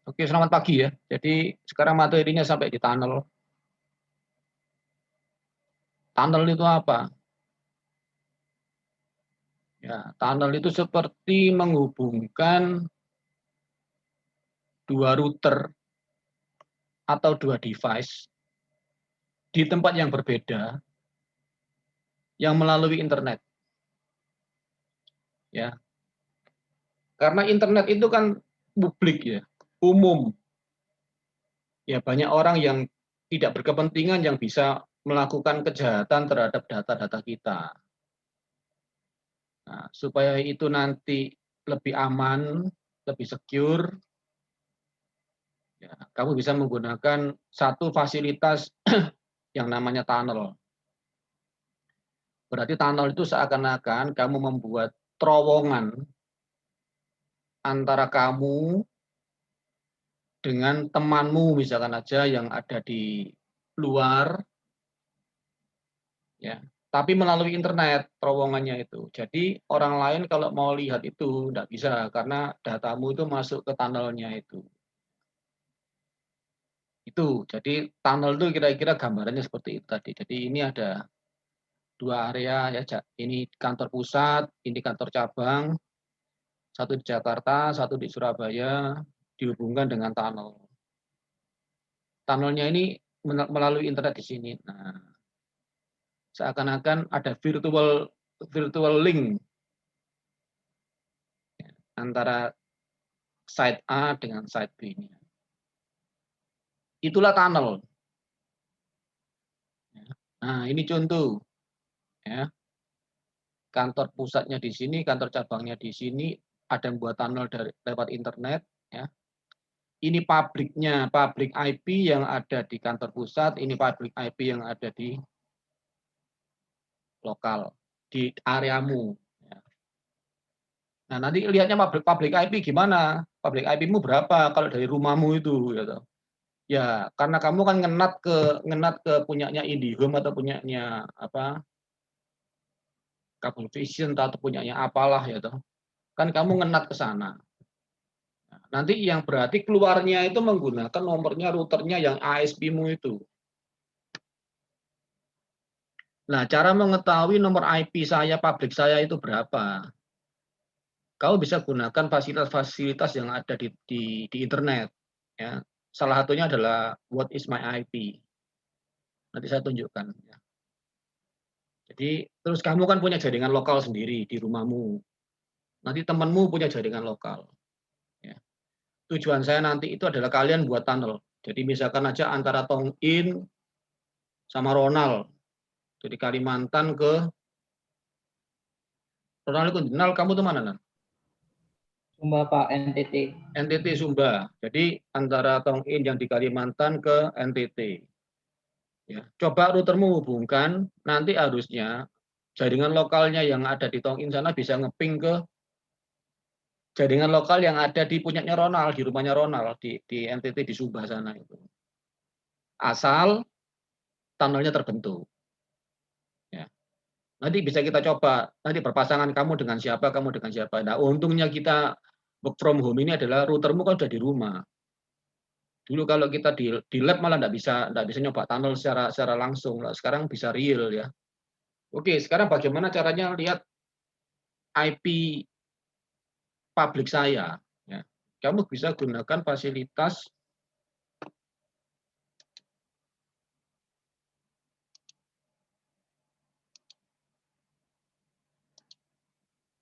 Oke, selamat pagi ya. Jadi sekarang materinya sampai di tunnel. Tunnel itu apa? Ya, tunnel itu seperti menghubungkan dua router atau dua device di tempat yang berbeda yang melalui internet, ya. Karena internet itu kan publik ya, umum. Ya, banyak orang yang tidak berkepentingan yang bisa melakukan kejahatan terhadap data-data kita. Nah, supaya itu nanti lebih aman, lebih secure, ya, kamu bisa menggunakan satu fasilitas yang namanya tunnel. Berarti tunnel itu seakan-akan kamu membuat terowongan antara kamu dengan temanmu misalkan aja yang ada di luar, ya, tapi melalui internet terowongannya itu. Jadi orang lain kalau mau lihat itu tidak bisa karena datamu itu masuk ke tunnelnya itu. Itu, jadi tunnel itu kira-kira gambarannya seperti itu tadi. Jadi ini ada dua area ya, ini kantor pusat, ini kantor cabang, satu di Jakarta, satu di Surabaya, dihubungkan dengan tunnel. Tunnelnya ini melalui internet di sini. Nah, seakan-akan ada virtual link antara site A dengan site B ini. Itulah tunnel. Nah, ini contoh ya. Kantor pusatnya di sini, kantor cabangnya di sini, ada yang buat tunnel lewat internet ya. Ini pabriknya, pabrik IP yang ada di kantor pusat, ini pabrik IP yang ada di lokal, di areamu. Ya. Nah, nanti lihatnya pabrik IP gimana? Pabrik IP-mu berapa kalau dari rumahmu itu, gitu. Ya, karena kamu kan ngenat ke punyanya IndiHome atau punyanya apa? Cablevision atau punyanya apalah ya toh. Kan kamu ngenat ke sana. Nah, nanti yang berarti keluarnya itu menggunakan nomornya routernya yang ASP-mu itu. Nah, cara mengetahui nomor IP saya, pabrik saya itu berapa? Kau bisa gunakan fasilitas-fasilitas yang ada di internet. Ya. Salah satunya adalah What is my IP? Nanti saya tunjukkan. Ya. Jadi, terus kamu kan punya jaringan lokal sendiri di rumahmu. Nanti temanmu punya jaringan lokal. Ya. Tujuan saya nanti itu adalah kalian buat tunnel. Jadi misalkan aja antara Tong In sama Ronald. Jadi Kalimantan ke Ronald itu kenal kamu tuh mana? Sumba Pak, NTT. NTT Sumba. Jadi antara Tong In yang di Kalimantan ke NTT. Ya, coba routermu hubungkan, nanti harusnya jaringan lokalnya yang ada di Tong In sana bisa ngeping ke jaringan lokal yang ada di punyanya Ronald, di rumahnya Ronald, di NTT di Sumba sana itu. Asal tunnelnya terbentuk. Ya. Nanti bisa kita coba, nanti berpasangan kamu dengan siapa, kamu dengan siapa. Nah, untungnya kita work from home ini adalah routermu kan sudah di rumah. Dulu kalau kita di lab malah nggak bisa nyoba tunnel secara langsung. Sekarang bisa real ya. Oke, sekarang bagaimana caranya lihat IP pabrik saya? Ya. Kamu bisa gunakan fasilitas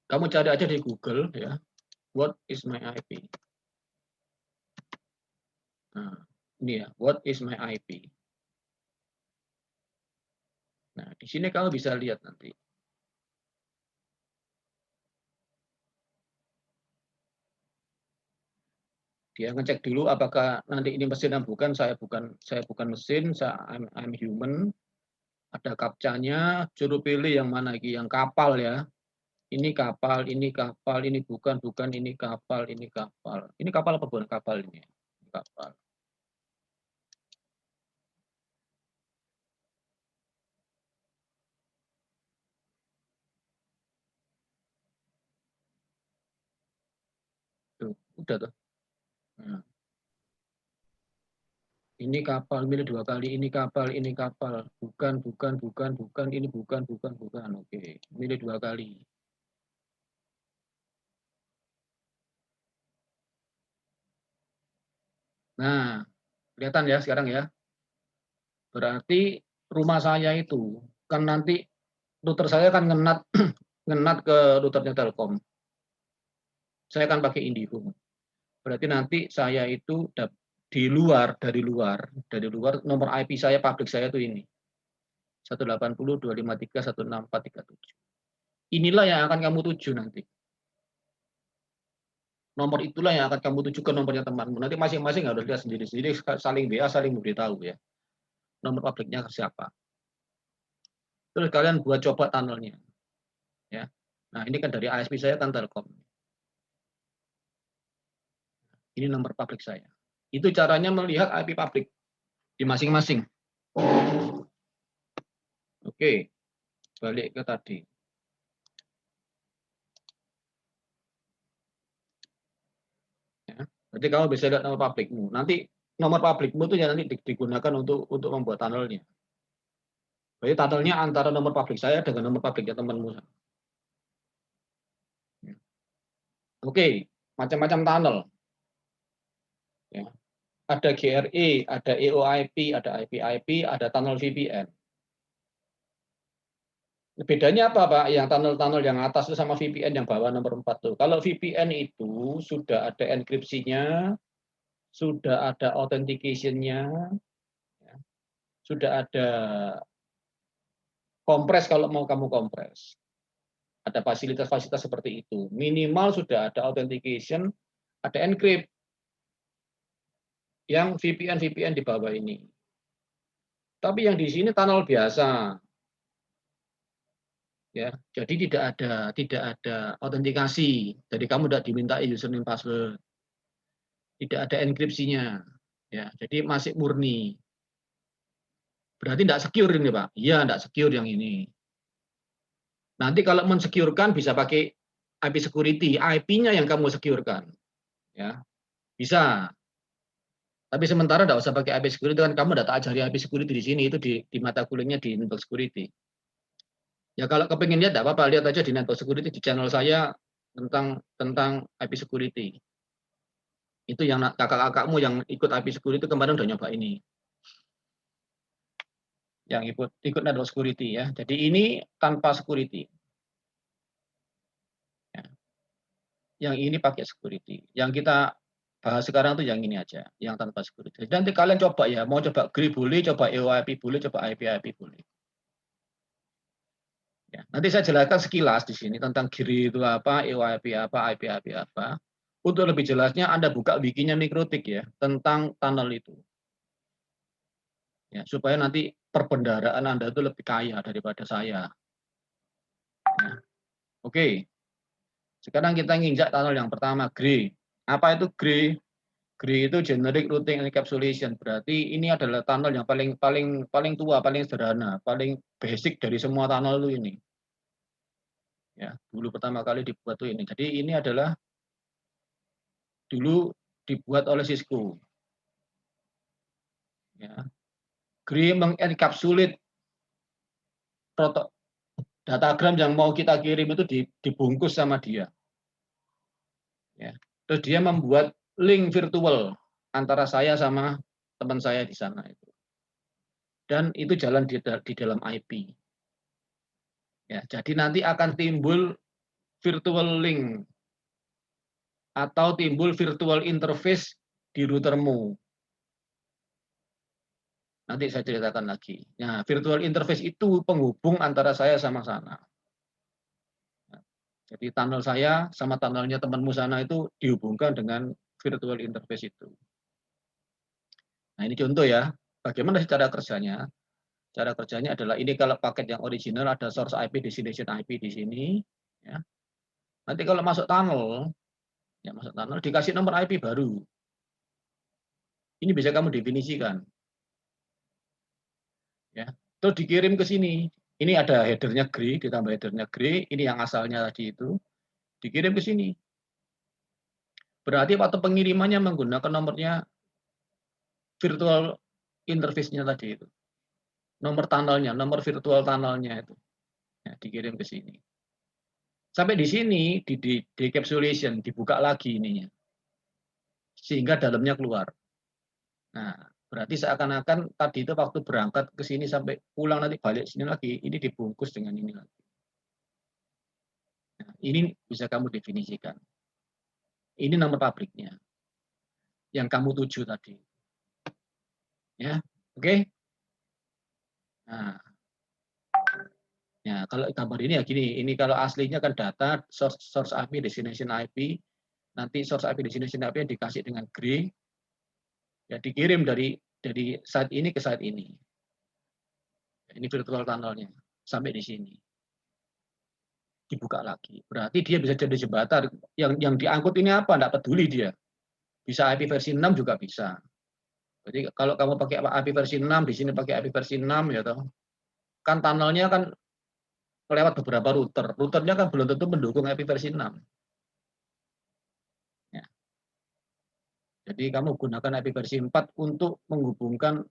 kamu cari aja di Google ya. What is my IP? Nah, ini ya, what is my IP? Nah, di sini kamu bisa lihat nanti. Dia ngecek dulu apakah nanti ini mesin atau bukan. Saya bukan mesin, I'm human. Ada kapcanya, suruh pilih yang mana lagi, yang kapal ya. Ini kapal, ini bukan, ini kapal, ini kapal. Ini kapal apa bukan kapal ini? Kapal. Tuh, udah tuh. Nah. Ini kapal, milih 2 kali, ini kapal, bukan, ini bukan, oke, milih 2 kali. Nah, kelihatan ya sekarang ya. Berarti rumah saya itu, kan nanti router saya kan ngenat ngenat ke routernya Telkom. Saya kan pakai IndiHome. Berarti nanti saya itu dari luar nomor IP saya, pabrik saya itu ini. 180.253.164.37. Inilah yang akan kamu tuju nanti. Nomor itulah yang akan kamu tuju ke nomornya temanmu. Nanti masing-masing harus lihat sendiri-sendiri, saling WA, saling memberitahu ya. Nomor pabriknya ke siapa. Terus kalian buat coba tunnelnya. Ya. Nah, ini kan dari ISP saya kan Telkom. Ini nomor pabrik saya. Itu caranya melihat IP pabrik di masing-masing. Oke, balik ke tadi. Ya. Berarti kamu bisa lihat nomor pabrikmu. Nanti nomor pabrikmu itu ya nanti digunakan untuk membuat tunnelnya. Berarti tunnelnya antara nomor pabrik saya dengan nomor pabriknya temanmu. Ya. Oke, macam-macam tunnel. Ya. Ada GRE, ada EOIP, ada IP-IP, ada tunnel VPN. Bedanya apa, Pak? Yang tunnel-tunnel yang atas itu sama VPN yang bawah nomor 4 tuh. Kalau VPN itu sudah ada enkripsinya, sudah ada authentication-nya, ya, sudah ada kompres kalau mau kamu kompres. Ada fasilitas-fasilitas seperti itu. Minimal sudah ada authentication, ada encrypt yang VPN di bawah ini. Tapi yang di sini tunnel biasa. Ya, jadi tidak ada autentikasi. Jadi kamu tidak diminta username password. Tidak ada enkripsinya. Ya, jadi masih murni. Berarti tidak secure ini, Pak. Iya, tidak secure yang ini. Nanti kalau mensecurekan bisa pakai IP security, IP-nya yang kamu securekan. Ya, bisa. Tapi sementara tidak usah pakai IP security, kan kamu tidak ajari IP security di sini, itu di mata kuliahnya di network security. Ya kalau kepingin lihat tidak apa-apa, lihat aja di network security di channel saya tentang IP security. Itu yang kakak-kakakmu yang ikut IP security kemarin udah nyoba ini. Yang ikut network security ya. Jadi ini tanpa security. Ya. Yang ini pakai security. Yang kita bahas sekarang tuh yang ini aja, yang tanpa security. Nanti kalian coba ya, mau coba GRI boleh, coba EOIP boleh, coba IP-IP boleh. Ya, nanti saya jelaskan sekilas di sini tentang GRI itu apa, EOIP apa, IP-IP apa. Untuk lebih jelasnya Anda buka wikinya Mikrotik ya, tentang tunnel itu. Ya, supaya nanti perbendaharaan Anda itu lebih kaya daripada saya. Ya. Oke. Sekarang kita nginjak tunnel yang pertama, GRI. Apa itu GRI? GRI itu Generic Routing Encapsulation. Berarti ini adalah tunnel yang paling tua, paling sederhana, paling basic dari semua tunnel itu ini. Ya, dulu pertama kali dibuat tuh ini. Jadi ini adalah dulu dibuat oleh Cisco. Ya. GRI mengenkapsulit datagram yang mau kita kirim itu dibungkus sama dia. Ya. Terus dia membuat link virtual antara saya sama teman saya di sana itu. Dan itu jalan di dalam IP. Ya, jadi nanti akan timbul virtual link atau timbul virtual interface di routermu. Nanti saya ceritakan lagi. Nah, virtual interface itu penghubung antara saya sama sana. Jadi tunnel saya sama tunnelnya temanmu sana itu dihubungkan dengan virtual interface itu. Nah, ini contoh ya. Bagaimana cara kerjanya? Cara kerjanya adalah ini kalau paket yang original ada source IP, destination IP di sini. Ya. Nanti kalau masuk tunnel, ya masuk tunnel dikasih nomor IP baru. Ini bisa kamu definisikan. Ya. Terus dikirim ke sini. Ini ada headernya GRI, ditambah headernya GRI. Ini yang asalnya tadi itu. Dikirim ke sini. Berarti waktu pengirimannya menggunakan nomornya virtual interface-nya tadi itu. Nomor tunnel-nya, nomor virtual tunnel-nya itu. Ya, dikirim ke sini. Sampai di sini di decapsulation, dibuka lagi ininya. Sehingga dalamnya keluar. Nah, berarti seakan-akan tadi itu waktu berangkat ke sini sampai pulang nanti balik sini lagi, ini dibungkus dengan ini lagi. Nah, ini bisa kamu definisikan. Ini nomor pabriknya yang kamu tuju tadi. Ya, oke? Nah, ya kalau gambar ini ya gini, ini kalau aslinya kan data source IP, destination IP, nanti source IP, destination IP yang dikasih dengan gray, ya dikirim dari site ini ke site ini. Ini virtual tunnel-nya sampai di sini. Dibuka lagi. Berarti dia bisa jadi jembatan. Yang diangkut ini apa? Enggak peduli dia. Bisa IP versi 6 juga bisa. Jadi kalau kamu pakai IP versi 6, di sini pakai IP versi 6 ya toh. Kan tunnelnya kan lewat beberapa router. Routernya kan belum tentu mendukung IP versi 6. Ya. Jadi kamu gunakan IP versi 4 untuk menghubungkan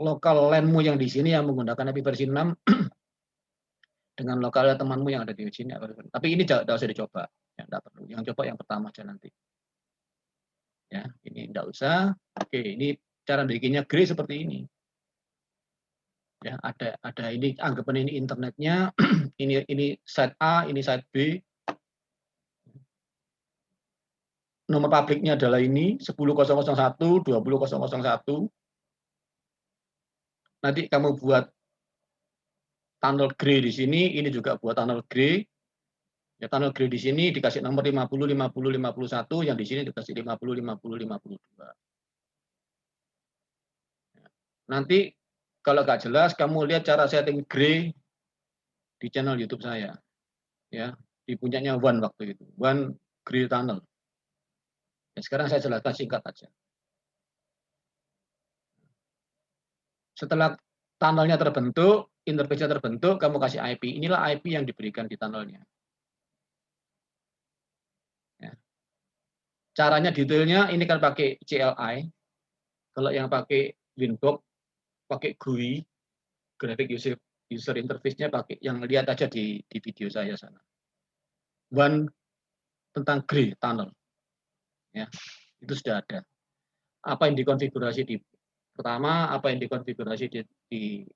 lokal LAN-mu yang di sini yang menggunakan IP versi 6 dengan lokalnya temanmu yang ada di sini. Tapi ini tidak usah dicoba. Ya, tidak perlu. Yang coba yang pertama aja nanti. Ya, ini tidak usah. Oke, ini cara bikinnya gray seperti ini. Ya, ada ini anggapan ini internetnya, ini site A, ini site B. Nomor pabriknya adalah ini 10.001, 20.001. Nanti kamu buat tunnel gray di sini, ini juga buat tunnel gray. Ya, tunnel gray di sini dikasih nomor 50, 50, 51, yang di sini dikasih 50, 50, 52. Nanti kalau nggak jelas, kamu lihat cara setting gray di channel YouTube saya. Ya, di puncaknya One waktu itu. One Gray Tunnel. Ya, sekarang saya jelaskan singkat aja. Setelah tunnelnya terbentuk, interface-nya terbentuk, kamu kasih IP. Inilah IP yang diberikan di tunnelnya. Ya. Caranya detailnya ini kan pakai CLI. Kalau yang pakai Winbox, pakai GUI, Graphic User Interface-nya pakai yang lihat aja di video saya sana. One tentang Gray Tunnel. Ya, itu sudah ada. Apa yang dikonfigurasi di pertama, apa yang dikonfigurasi di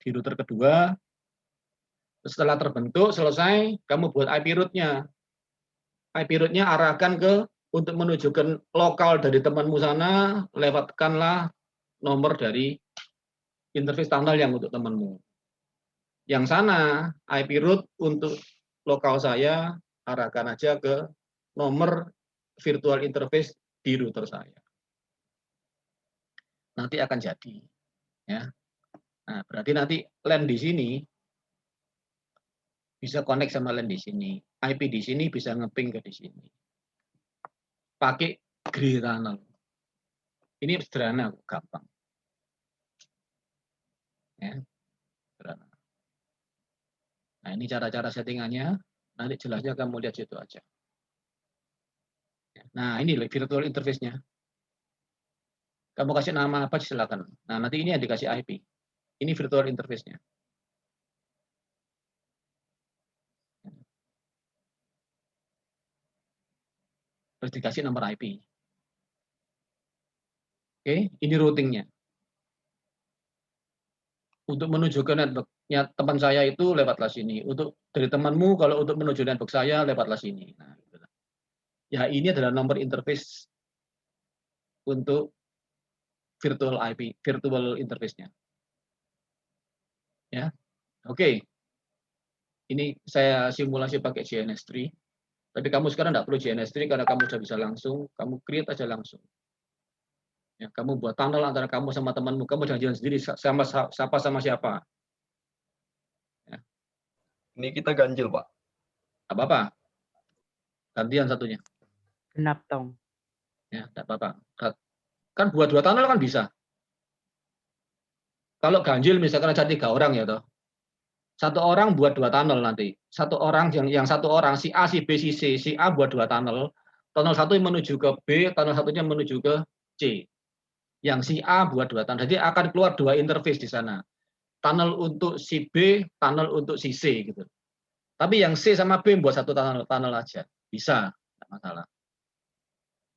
router kedua. Setelah terbentuk selesai, kamu buat IP root-nya. IP root-nya arahkan ke untuk menunjukkan lokal dari temanmu sana, lewatkanlah nomor dari interface tunnel yang untuk temanmu. Yang sana IP root untuk lokal saya arahkan aja ke nomor virtual interface di router saya. Nanti akan jadi, ya. Nah, berarti nanti LAN di sini bisa connect sama LAN di sini, IP di sini bisa ngeping ke di sini. Pakai Gray Tunnel. Ini sederhana, gampang. Ya, sederhana. Nah, ini cara-cara settingannya. Nanti jelasnya kamu lihat situ aja. Nah, ini virtual interface-nya. Kamu kasih nama apa silakan. Nah, nanti ini yang dikasih IP. Ini virtual interface-nya. Terus dikasih nomor IP. Oke, ini routing-nya. Untuk menuju ke network-nya teman saya itu lewatlah sini. Untuk dari temanmu, kalau untuk menuju network saya lewatlah sini. Nah, gitu. Ya, ini adalah nomor interface untuk virtual IP, virtual interface-nya. Ya, oke. Ini saya simulasi pakai GNS3. Tapi kamu sekarang tidak perlu GNS3 karena kamu sudah bisa langsung, kamu create aja langsung. Ya, kamu buat tunnel antara kamu sama temanmu, kamu jangan jalan sendiri sama siapa. Ya. Ini kita ganjil, Pak. Apa-apa. Gantian satunya. Genap tong. Ya, tidak apa-apa. Kan buat 2 tunnel kan bisa. Kalau ganjil misalkan ada 3 orang ya toh. 1 orang buat 2 tunnel nanti. 1 orang yang 1 orang si A, si B, si C, si A buat 2 tunnel. Tunnel 1 menuju ke B, tunnel satunya menuju ke C. Yang si A buat 2 tunnel. Jadi akan keluar 2 interface di sana. Tunnel untuk si B, tunnel untuk si C gitu. Tapi yang C sama B buat 1 tunnel aja. Bisa, enggak masalah.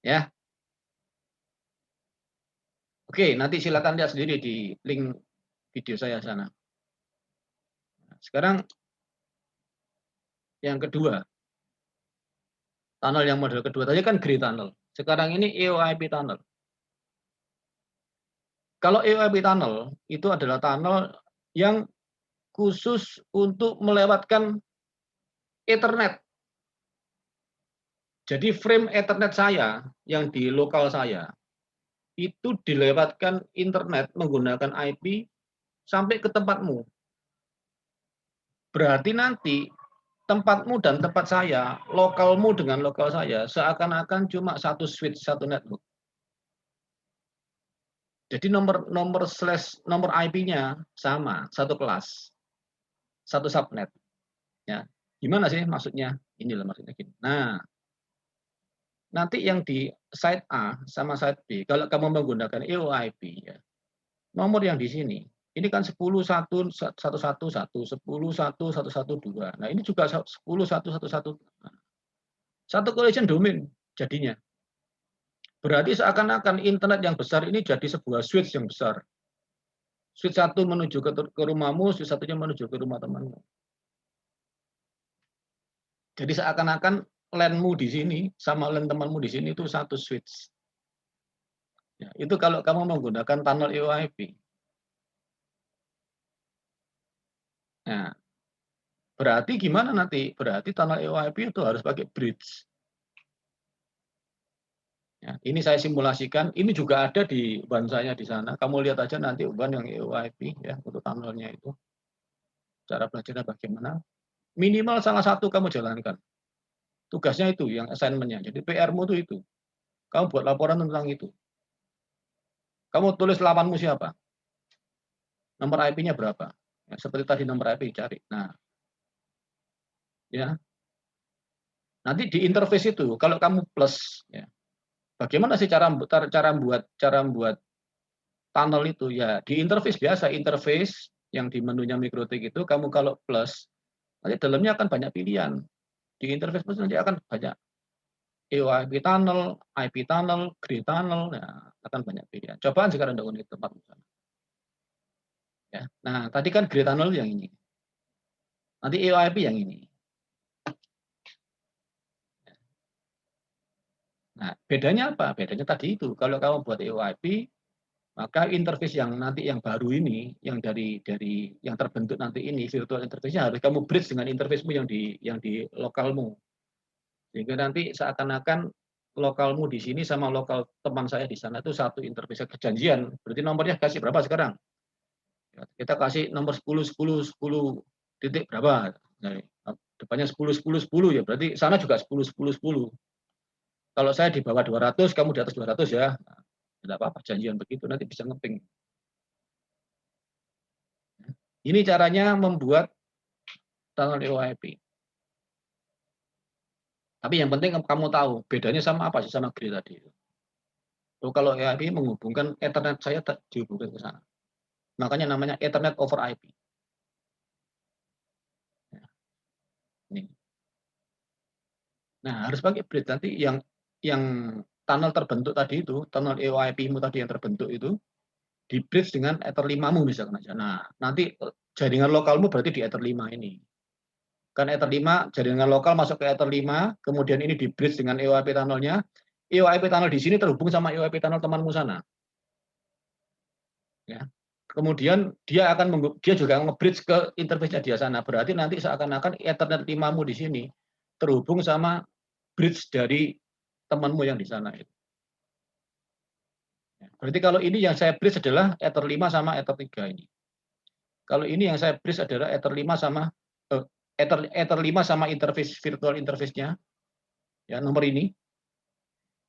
Ya. Oke, nanti silakan lihat sendiri di link video saya sana. Sekarang yang kedua. Tunnel yang model kedua tadi kan gray tunnel. Sekarang ini EOIP tunnel. Kalau EOIP tunnel itu adalah tunnel yang khusus untuk melewatkan Ethernet. Jadi frame Ethernet saya yang di lokal saya itu dilewatkan internet menggunakan IP sampai ke tempatmu. Berarti nanti tempatmu dan tempat saya, lokalmu dengan lokal saya, seakan-akan cuma satu switch, satu network. Jadi nomor IP-nya sama, satu kelas, satu subnet. Ya, gimana sih maksudnya? Inilah maksudnya gini. Nah, nanti yang di site A sama site B, kalau kamu menggunakan EOIP, ya, nomor yang di sini, ini kan 10.1.1.1.1, 10.1.1.1.2. Nah, ini juga 10.1.1.1. Satu collision domain jadinya. Berarti seakan-akan internet yang besar ini jadi sebuah switch yang besar. Switch satu menuju ke rumahmu, switch satunya menuju ke rumah temanmu. Jadi seakan-akan LAN-mu di sini sama LAN temanmu di sini itu satu switch. Ya, itu kalau kamu menggunakan tunnel EOIP. Nah, berarti gimana nanti? Berarti tunnel EOIP itu harus pakai bridge. Ya, ini saya simulasikan. Ini juga ada di ban saya di sana. Kamu lihat aja nanti ban yang EOIP ya untuk tunnelnya itu. Cara belajarnya bagaimana? Minimal salah satu kamu jalankan. Tugasnya itu yang assignment-nya. Jadi PR-mu itu. Kamu buat laporan tentang itu. Kamu tulis lawanmu siapa? Nomor IP-nya berapa? Ya, seperti tadi nomor IP cari. Nah, ya. Nanti di interface itu kalau kamu plus ya. Bagaimana sih cara membuat tunnel itu ya di interface biasa, interface yang di menunya MikroTik itu kamu kalau plus nanti dalamnya akan banyak pilihan. Di interface plus nanti akan banyak EOIP tunnel, IP tunnel, grid tunnel, ya, akan banyak pilihan. Cobaan sekarang di tempat misalnya. Ya. Nah, tadi kan grid tunnel yang ini. Nanti EOIP yang ini. Nah, bedanya apa? Bedanya tadi itu. Kalau kamu buat EOIP, maka interface yang nanti yang baru ini, yang dari yang terbentuk nanti ini, virtual interface-nya harus kamu bridge dengan interface-mu yang di lokalmu. Sehingga nanti seakan-akan lokalmu di sini sama lokal teman saya di sana itu satu interface kejanjian. Berarti nomornya kasih berapa sekarang? Kita kasih nomor 10 titik berapa? Nah, depannya 10 ya, berarti sana juga 10. Kalau saya di bawah 200, kamu di atas 200 ya. Nah, tidak apa-apa, janjian begitu nanti bisa ngeping. Ini caranya membuat tunnel EOIP. Tapi yang penting kamu tahu bedanya sama apa sih sama grid tadi. Kalau EOIP menghubungkan Ethernet saya dihubungkan ke sana. Makanya namanya Ethernet over IP. Ini. Nah, harus pakai bridge nanti yang tunnel terbentuk tadi itu, tunnel EOIP-mu tadi yang terbentuk itu di bridge dengan Ether 5-mu misalkan aja. Nah, nanti jaringan lokalmu berarti di Ether 5 ini. Kan Ether 5 jaringan lokal masuk ke Ether 5, kemudian ini di bridge dengan EOIP tunnelnya. EOIP tunnel di sini terhubung sama EOIP tunnel temanmu sana. Ya. Kemudian dia juga nge-bridge ke interface-nya dia sana. Berarti nanti seakan-akan Ethernet 5-mu di sini terhubung sama bridge dari temanmu yang di sana itu. Berarti kalau ini yang saya bridge adalah Ether 5 sama Ether 3 ini. Kalau ini yang saya bridge adalah Ether 5 sama Ether 5 sama interface virtual interface-nya. Ya, nomor ini.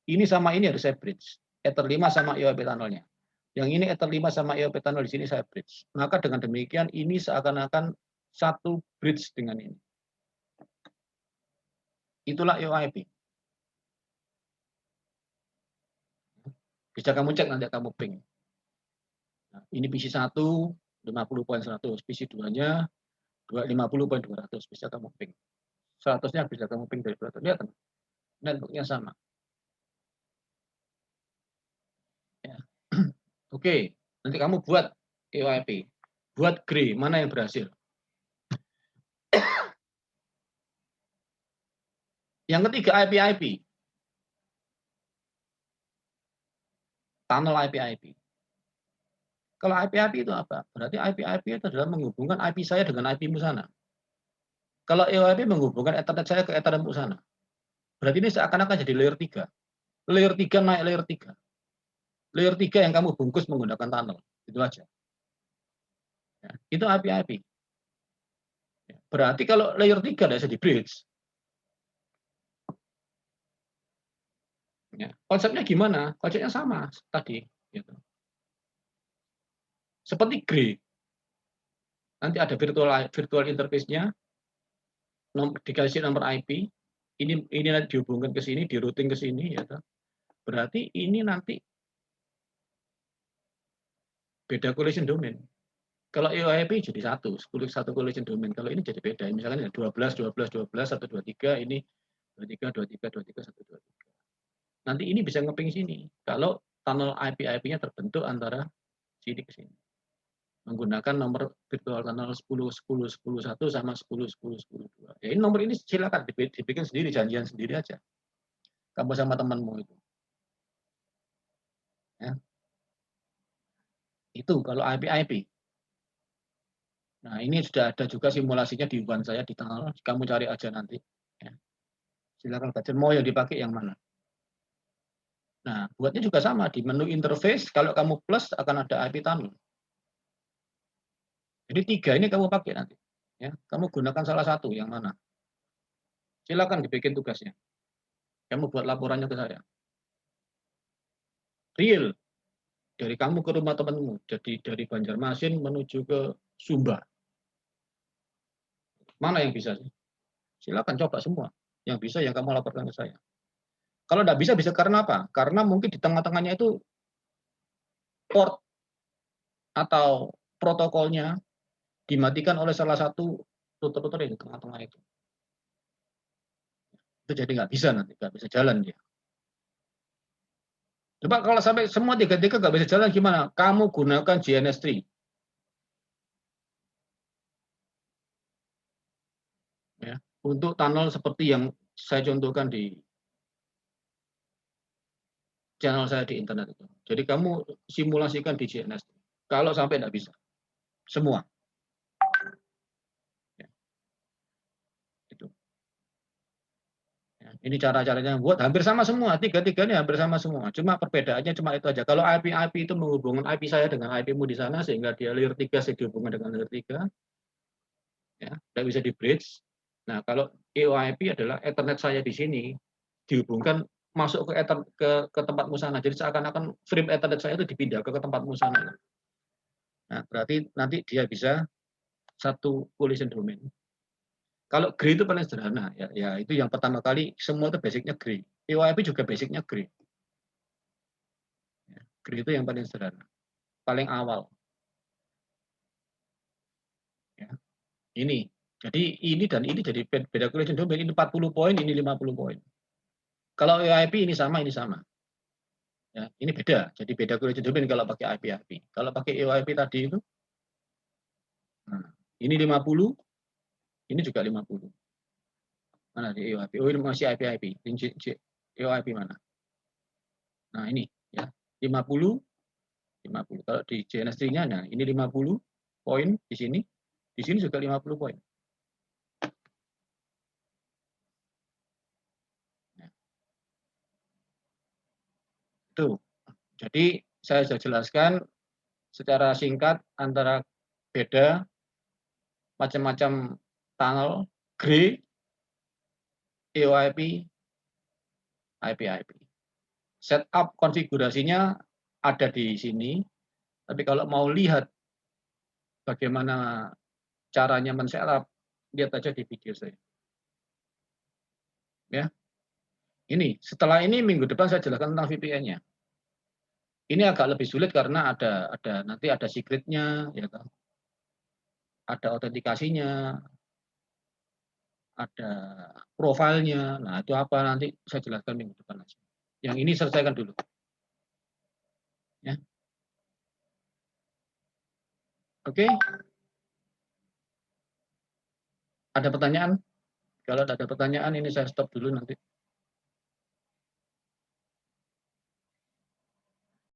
Ini sama ini harus saya bridge. Ether 5 sama EOIP tunnel-nya. Yang ini Ether 5 sama EOIP tunnel di sini saya bridge. Maka dengan demikian ini seakan-akan satu bridge dengan ini. Itulah EOIP. Bisa kamu cek nanti kamu ping. Nah, ini PC1 50.100, PC2-nya 50.200, bisa kamu ping. 100-nya bisa kamu ping dari 200. Lihat, networknya sama. Ya. Oke, nanti kamu buat EOIP. Buat gray, mana yang berhasil? Yang ketiga IP-IP. Tunnel IP-IP. Kalau IP-IP itu apa? Berarti IP-IP itu adalah menghubungkan IP saya dengan IP-mu sana. Kalau EOIP menghubungkan Ethernet saya ke Ethernet-mu sana. Berarti ini seakan-akan jadi layer 3. Layer 3 naik layer 3. Layer 3 yang kamu bungkus menggunakan tunnel. Itu aja. Ya, itu IP-IP. Ya, berarti kalau layer 3 tidak bisa di-bridge. Ya, konsepnya gimana? Konsepnya sama tadi. Gitu. Seperti gray. Nanti ada virtual interface-nya, dikasih nomor IP, ini nanti dihubungkan ke sini, di routing ke sini, ya. Berarti ini nanti beda collision domain. Kalau EOIP jadi satu collision domain. Kalau ini jadi beda. Misalkan 12, 12, 12, 1, 2, 3, ini 23, 23, 23, 1, 2, 3. Nanti ini bisa ngeping sini. Kalau tunnel IP-IP-nya terbentuk antara sini ke sini. Menggunakan nomor virtual tunnel 10, 10, 10, 1 sama 10, 10, 10, 2. Ya, ini nomor ini silakan dibikin sendiri, janjian sendiri aja. Kamu sama temanmu itu. Ya. Itu kalau IP-IP. Nah, ini sudah ada juga simulasinya di UAN saya di tunnel. Kamu cari aja nanti. Ya. Silakan baca. Mau yang dipakai yang mana? Nah, buatnya juga sama. Di menu interface, kalau kamu plus akan ada IP tunnel. Jadi 3 ini kamu pakai nanti. Ya, kamu gunakan salah satu, yang mana? Silakan dibikin tugasnya. Kamu buat laporannya ke saya. Real. Dari kamu ke rumah temanmu. Jadi dari Banjarmasin menuju ke Sumba. Mana yang bisa sih? Silakan coba semua. Yang bisa yang kamu laporkan ke saya. Kalau tidak bisa, bisa karena apa? Karena mungkin di tengah-tengahnya itu port atau protokolnya dimatikan oleh salah satu router-router yang di tengah-tengah itu. Itu jadi nggak bisa nanti, nggak bisa jalan dia. Coba kalau sampai semua tiga-tiga nggak bisa jalan gimana? Kamu gunakan JNS3. Ya, untuk tunnel seperti yang saya contohkan di channel saya di internet itu. Jadi kamu simulasikan di JNS3. Kalau sampai nggak bisa. Semua. Ya, itu. Ya, ini cara-caranya buat hampir sama semua, tiga-tiganya hampir sama semua. Cuma perbedaannya cuma itu aja. Kalau IP-IP itu menghubungkan IP saya dengan IP-mu di sana sehingga dia layer 3 saya dihubungkan dengan layer 3, ya, tidak bisa di bridge. Nah, kalau EOIP adalah Ethernet saya di sini dihubungkan masuk ke tempatmu sana. Jadi seakan-akan frame Ethernet saya itu dipindah ke tempatmu sana. Nah, berarti nanti dia bisa satu collision domain. Kalau gray itu paling sederhana, ya itu yang pertama kali semua itu basicnya gray. EOIP juga basicnya gray. Ya, gray itu yang paling sederhana, paling awal. Ya, ini, jadi ini dan ini jadi beda collision domain. Ini 40 poin, ini 50 poin. Kalau EOIP ini sama, ini sama. Ya, ini beda, jadi beda collision domain kalau pakai IP-IP. Kalau pakai EOIP tadi itu, nah, ini 50, ini juga 50. Mana di EOIP? Oh, ini masih IP-IP. EOIP mana? Nah, ini ya, 50, 50. Kalau di JNS3-nya, nah ini 50 poin di sini juga 50 poin. Nah, itu. Jadi saya sudah jelaskan secara singkat antara beda macam-macam tunnel, gray, EOIP, IP-IP. Setup konfigurasinya ada di sini, tapi kalau mau lihat bagaimana caranya men-setup, lihat aja di video saya. Ya, ini setelah ini minggu depan saya jelaskan tentang VPN-nya. Ini agak lebih sulit karena nanti ada secretnya, ya kan? Ada autentikasinya, ada profilnya. Nah, itu apa nanti saya jelaskan minggu depan aja. Yang ini selesaikan dulu. Ya. Oke. Ada pertanyaan? Kalau ada pertanyaan ini saya stop dulu nanti.